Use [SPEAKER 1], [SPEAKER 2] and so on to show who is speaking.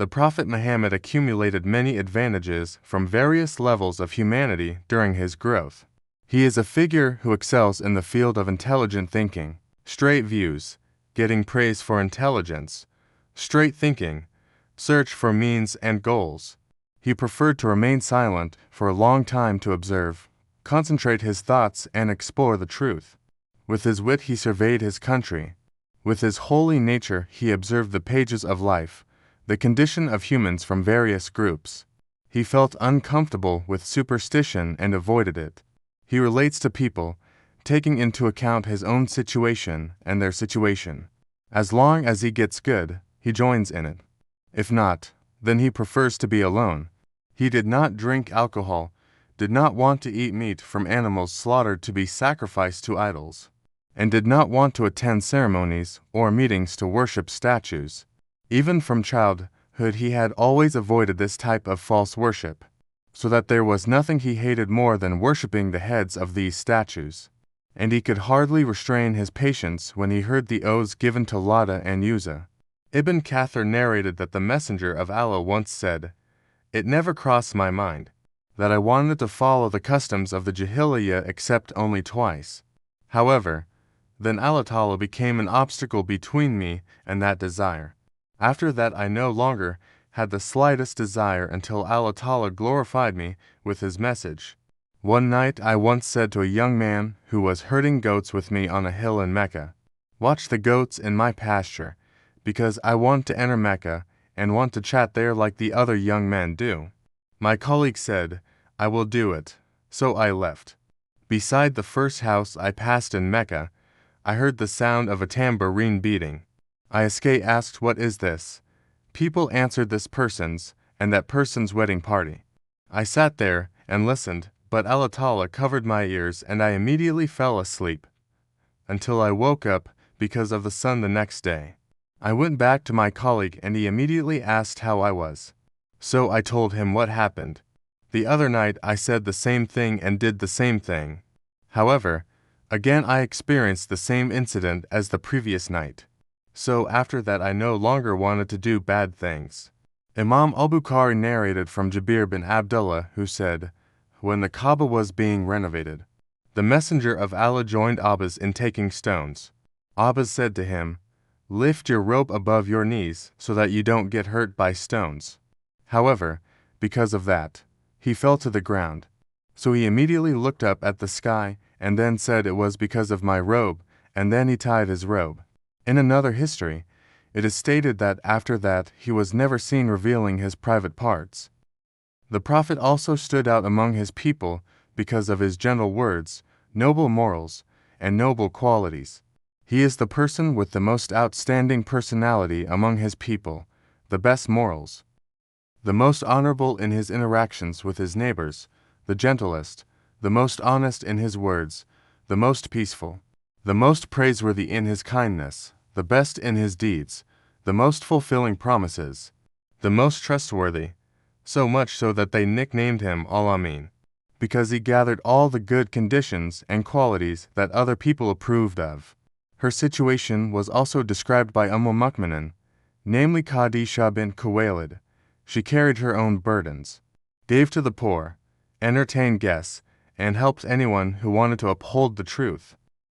[SPEAKER 1] The Prophet Muhammad accumulated many advantages from various levels of humanity during his growth. He is a figure who excels in the field of intelligent thinking, straight views, getting praise for intelligence, straight thinking, search for means and goals. He preferred to remain silent for a long time to observe, concentrate his thoughts, and explore the truth. With his wit he surveyed his country. With his holy nature he observed the pages of life, the condition of humans from various groups. He felt uncomfortable with superstition and avoided it. He relates to people, taking into account his own situation and their situation. As long as he gets good, he joins in it. If not, then he prefers to be alone. He did not drink alcohol, did not want to eat meat from animals slaughtered to be sacrificed to idols, and did not want to attend ceremonies or meetings to worship statues. Even from childhood he had always avoided this type of false worship, so that there was nothing he hated more than worshipping the heads of these statues. And he could hardly restrain his patience when he heard the oaths given to Lata and Uzza. Ibn Kathir narrated that the Messenger of Allah once said, "It never crossed my mind that I wanted to follow the customs of the Jahiliyyah except only twice. However, then Allah Ta'ala became an obstacle between me and that desire. After that I no longer had the slightest desire until Allah Ta'ala glorified me with His message." One night I once said to a young man who was herding goats with me on a hill in Mecca, "Watch the goats in my pasture, because I want to enter Mecca and want to chat there like the other young men do." My colleague said, "I will do it." So I left. Beside the first house I passed in Mecca, I heard the sound of a tambourine beating. I asked, "What is this?" People answered this person's and that person's wedding party. I sat there and listened, but Allah Ta'ala covered my ears and I immediately fell asleep, until I woke up because of the sun the next day. I went back to my colleague and he immediately asked how I was. So I told him what happened. The other night I said the same thing and did the same thing. However, again I experienced the same incident as the previous night. So after that I no longer wanted to do bad things. Imam al-Bukhari narrated from Jabir bin Abdullah, who said, when the Kaaba was being renovated, the Messenger of Allah joined Abbas in taking stones. Abbas said to him, "Lift your robe above your knees so that you don't get hurt by stones." However, because of that, he fell to the ground. So he immediately looked up at the sky and then said it was because of my robe, and then he tied his robe. In another history, it is stated that after that he was never seen revealing his private parts. The Prophet also stood out among his people because of his gentle words, noble morals, and noble qualities. He is the person with the most outstanding personality among his people, the best morals, the most honorable in his interactions with his neighbors, the gentlest, the most honest in his words, the most peaceful, the most praiseworthy in his kindness, the best in his deeds, the most fulfilling promises, the most trustworthy, so much so that they nicknamed him Al-Amin, because he gathered all the good conditions and qualities that other people approved of. Her situation was also described by Mu'minin, namely Khadijah bint Khuwaylid. She carried her own burdens, gave to the poor, entertained guests, and helped anyone who wanted to uphold the truth.